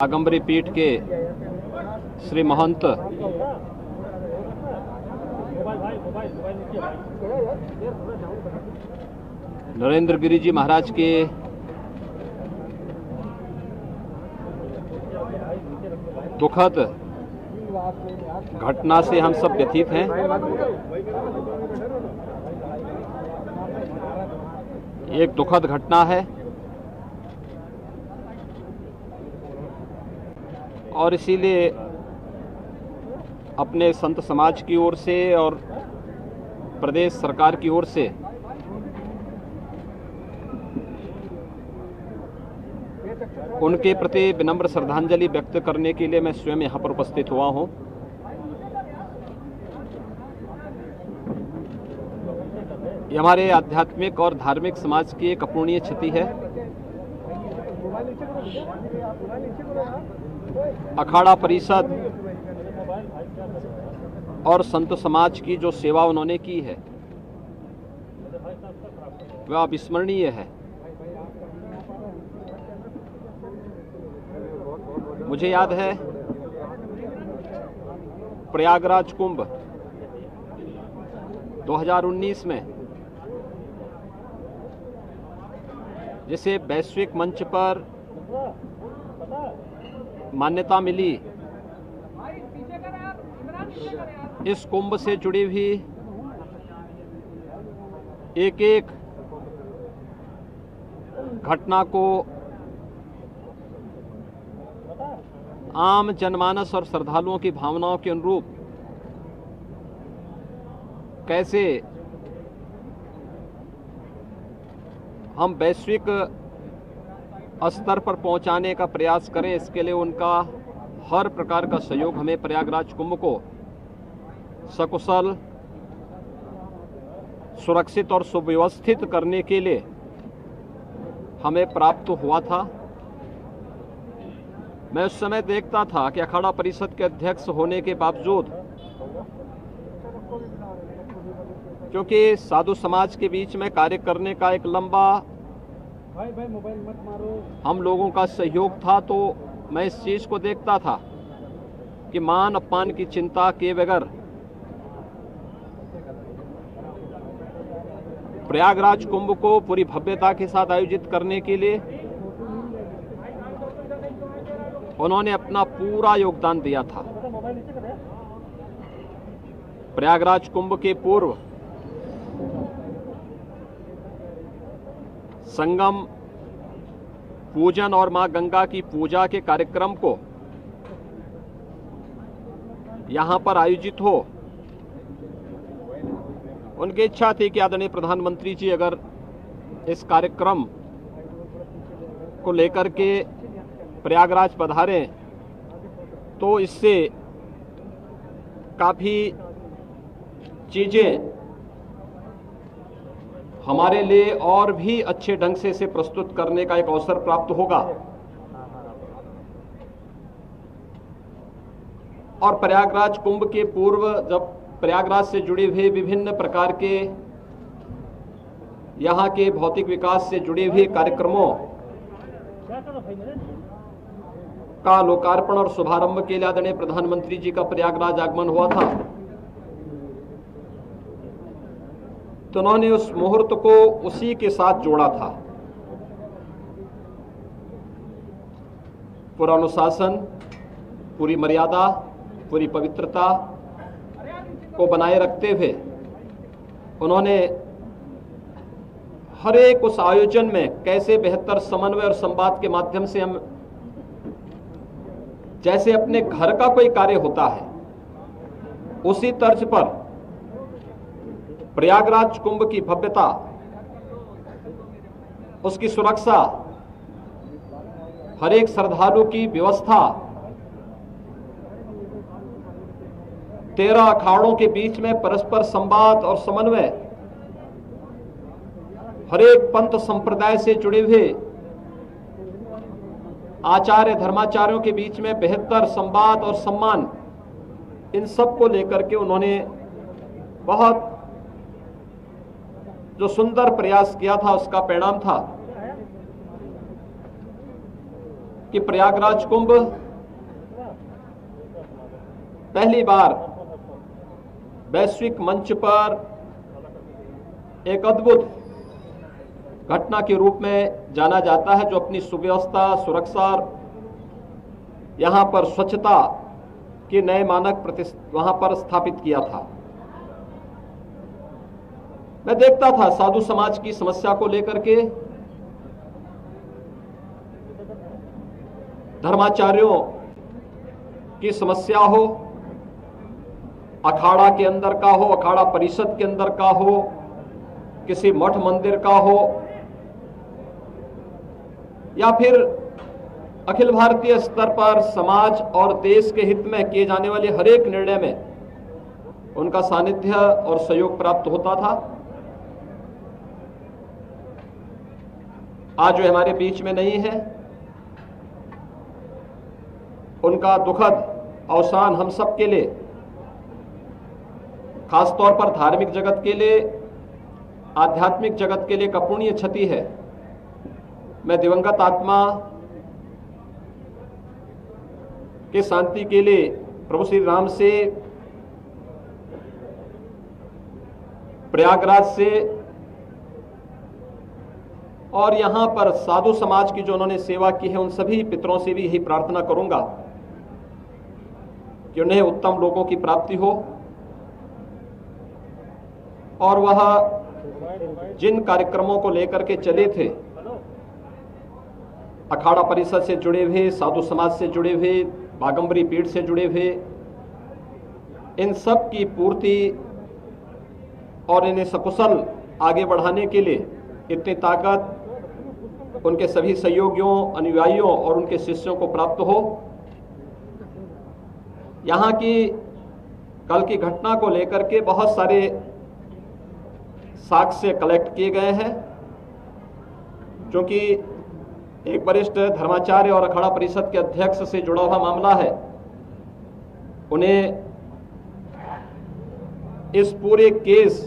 आगंबरी पीठ के श्री महंत नरेंद्र गिरी जी महाराज के दुखद घटना से हम सब व्यथित हैं। एक दुखद घटना है और इसीलिए अपने संत समाज की ओर से और प्रदेश सरकार की ओर से उनके प्रति विनम्र श्रद्धांजलि व्यक्त करने के लिए मैं स्वयं यहाँ पर उपस्थित हुआ हूँ। ये हमारे आध्यात्मिक और धार्मिक समाज की एक अपूर्णीय क्षति है। अखाड़ा परिषद और संत समाज की जो सेवा उन्होंने की है वह अविस्मरणीय है। मुझे याद है प्रयागराज कुंभ 2019 में जिसे वैश्विक मंच पर मान्यता मिली, इस कुंभ से जुड़ी हुई एक एक घटना को आम जनमानस और श्रद्धालुओं की भावनाओं के अनुरूप कैसे हम वैश्विक स्तर पर पहुंचाने का प्रयास करें, इसके लिए उनका हर प्रकार का सहयोग हमें प्रयागराज कुंभ को सकुशल, सुरक्षित और सुव्यवस्थित करने के लिए हमें प्राप्त हुआ था। मैं उस समय देखता था कि अखाड़ा परिषद के अध्यक्ष होने के बावजूद, क्योंकि साधु समाज के बीच में कार्य करने का एक लंबा हम लोगों का सहयोग था, तो मैं इस चीज को देखता था कि मान अपमान की चिंता किए बगैर प्रयागराज कुंभ को पूरी भव्यता के साथ आयोजित करने के लिए उन्होंने अपना पूरा योगदान दिया था। प्रयागराज कुंभ के पूर्व संगम पूजन और मां गंगा की पूजा के कार्यक्रम को यहां पर आयोजित हो, उनकी इच्छा थी कि आदरणीय प्रधानमंत्री जी अगर इस कार्यक्रम को लेकर के प्रयागराज पधारें तो इससे काफी चीजें हमारे लिए और भी अच्छे ढंग से इसे प्रस्तुत करने का एक अवसर प्राप्त होगा। और प्रयागराज कुंभ के पूर्व जब प्रयागराज से जुड़े हुए विभिन्न प्रकार के यहाँ के भौतिक विकास से जुड़े हुए कार्यक्रमों का लोकार्पण और शुभारंभ के लिए आदरणीय प्रधानमंत्री जी का प्रयागराज आगमन हुआ था, तो उन्होंने उस मुहूर्त को उसी के साथ जोड़ा था। पूरा अनुशासन, पूरी मर्यादा, पूरी पवित्रता को बनाए रखते हुए उन्होंने हर एक उस आयोजन में कैसे बेहतर समन्वय और संवाद के माध्यम से हम जैसे अपने घर का कोई कार्य होता है उसी तर्ज पर प्रयागराज कुंभ की भव्यता, उसकी सुरक्षा, हर एक श्रद्धालु की व्यवस्था, 13 अखाड़ों के बीच में परस्पर संवाद और समन्वय, हर एक पंथ संप्रदाय से जुड़े हुए आचार्य धर्माचार्यों के बीच में बेहतर संवाद और सम्मान, इन सब को लेकर के उन्होंने बहुत जो सुंदर प्रयास किया था उसका परिणाम था कि प्रयागराज कुंभ पहली बार वैश्विक मंच पर एक अद्भुत घटना के रूप में जाना जाता है, जो अपनी सुव्यवस्था, सुरक्षा, यहां पर स्वच्छता के नए मानक वहां पर स्थापित किया था। मैं देखता था साधु समाज की समस्या को लेकर के, धर्माचार्यों की समस्या हो, अखाड़ा के अंदर का हो, अखाड़ा परिषद के अंदर का हो, किसी मठ मंदिर का हो, या फिर अखिल भारतीय स्तर पर समाज और देश के हित में किए जाने वाले हर एक निर्णय में उनका सानिध्य और सहयोग प्राप्त होता था। आज वे हमारे बीच में नहीं है। उनका दुखद अवसान हम सब के लिए, खासतौर पर धार्मिक जगत के लिए, आध्यात्मिक जगत के लिए अपूरणीय क्षति है। मैं दिवंगत आत्मा के शांति के लिए प्रभु श्री राम से, प्रयागराज से और यहां पर साधु समाज की जो उन्होंने सेवा की है, उन सभी पितरों से भी यही प्रार्थना करूंगा कि उन्हें उत्तम लोगों की प्राप्ति हो और वह जिन कार्यक्रमों को लेकर के चले थे, अखाड़ा परिषद से जुड़े हुए, साधु समाज से जुड़े हुए, बागंबरी पीठ से जुड़े हुए, इन सब की पूर्ति और इन्हें सकुशल आगे बढ़ाने के लिए इतनी ताकत उनके सभी सहयोगियों, अनुयायियों और उनके शिष्यों को प्राप्त हो। यहाँ की कल की घटना को लेकर के बहुत सारे साक्ष्य कलेक्ट किए गए हैं, क्योंकि एक वरिष्ठ धर्माचार्य और अखाड़ा परिषद के अध्यक्ष से जुड़ा हुआ मामला है। उन्हें इस पूरे केस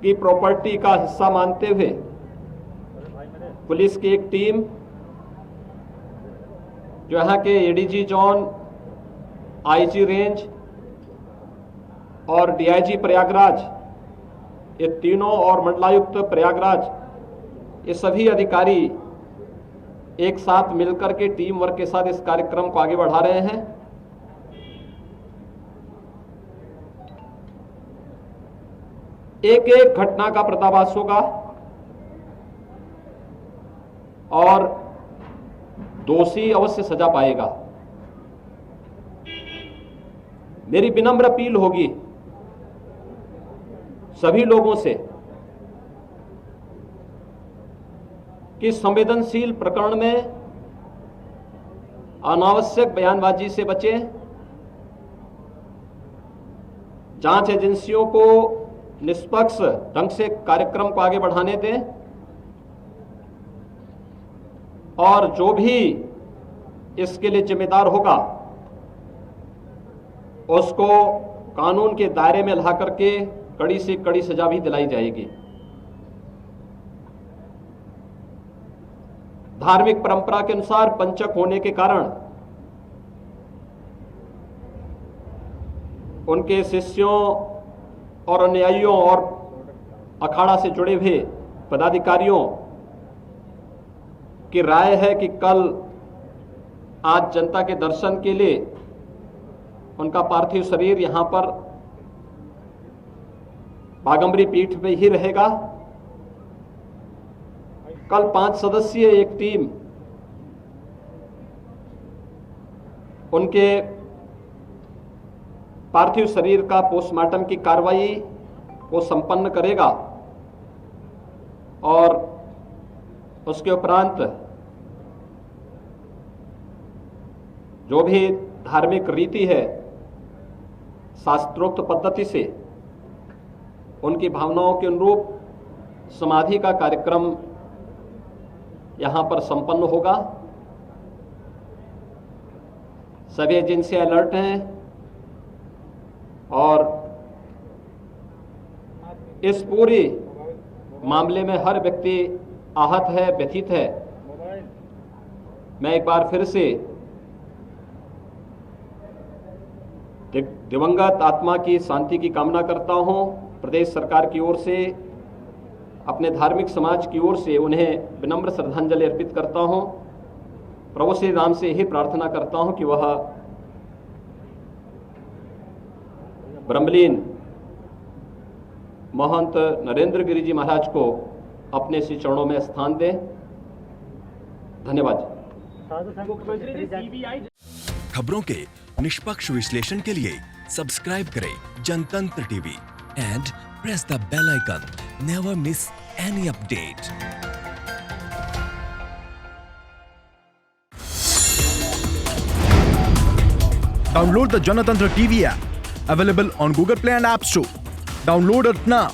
की प्रॉपर्टी का हिस्सा मानते हुए पुलिस की एक टीम, जो यहाँ के एडीजी जोन, आईजी रेंज और डीआईजी प्रयागराज, ये तीनों, और मंडलायुक्त प्रयागराज, ये सभी अधिकारी एक साथ मिलकर के टीम वर्क के साथ इस कार्यक्रम को आगे बढ़ा रहे हैं। एक एक घटना का पर्दाफाश होगा और दोषी अवश्य सजा पाएगा। मेरी विनम्र अपील होगी सभी लोगों से कि संवेदनशील प्रकरण में अनावश्यक बयानबाजी से बचें, जांच एजेंसियों को निष्पक्ष ढंग से कार्यक्रम को आगे बढ़ाने दें और जो भी इसके लिए जिम्मेदार होगा उसको कानून के दायरे में ला करके कड़ी से कड़ी सजा भी दिलाई जाएगी। धार्मिक परंपरा के अनुसार पंचक होने के कारण उनके शिष्यों और अनुयायियों और अखाड़ा से जुड़े हुए पदाधिकारियों की राय है कि कल आज जनता के दर्शन के लिए उनका पार्थिव शरीर यहां पर बागंबरी पीठ में ही रहेगा। कल 5 सदस्यीय एक टीम उनके पार्थिव शरीर का पोस्टमार्टम की कार्रवाई को संपन्न करेगा और उसके उपरांत जो भी धार्मिक रीति है, शास्त्रोक्त पद्धति से उनकी भावनाओं के अनुरूप समाधि का कार्यक्रम यहां पर संपन्न होगा। सभी एजेंसियां अलर्ट हैं और इस पूरे मामले में हर व्यक्ति आहत है, व्यथित है मैं एक बार फिर से दिवंगत आत्मा की शांति की कामना करता हूं। प्रदेश सरकार की ओर से, अपने धार्मिक समाज की ओर से उन्हें विनम्र श्रद्धांजलि अर्पित करता हूं। प्रभु श्री राम से यही प्रार्थना करता हूं कि वह ब्रह्मलीन महंत नरेंद्र गिरि जी महाराज को अपने श्री चरणों में स्थान दें। धन्यवाद। खबरों के निष्पक्ष विश्लेषण के लिए सब्सक्राइब करें Janatantra TV and press the bell icon. Never miss any update. Download the Janatantra TV app, available on Google Play and App Store. Download it now.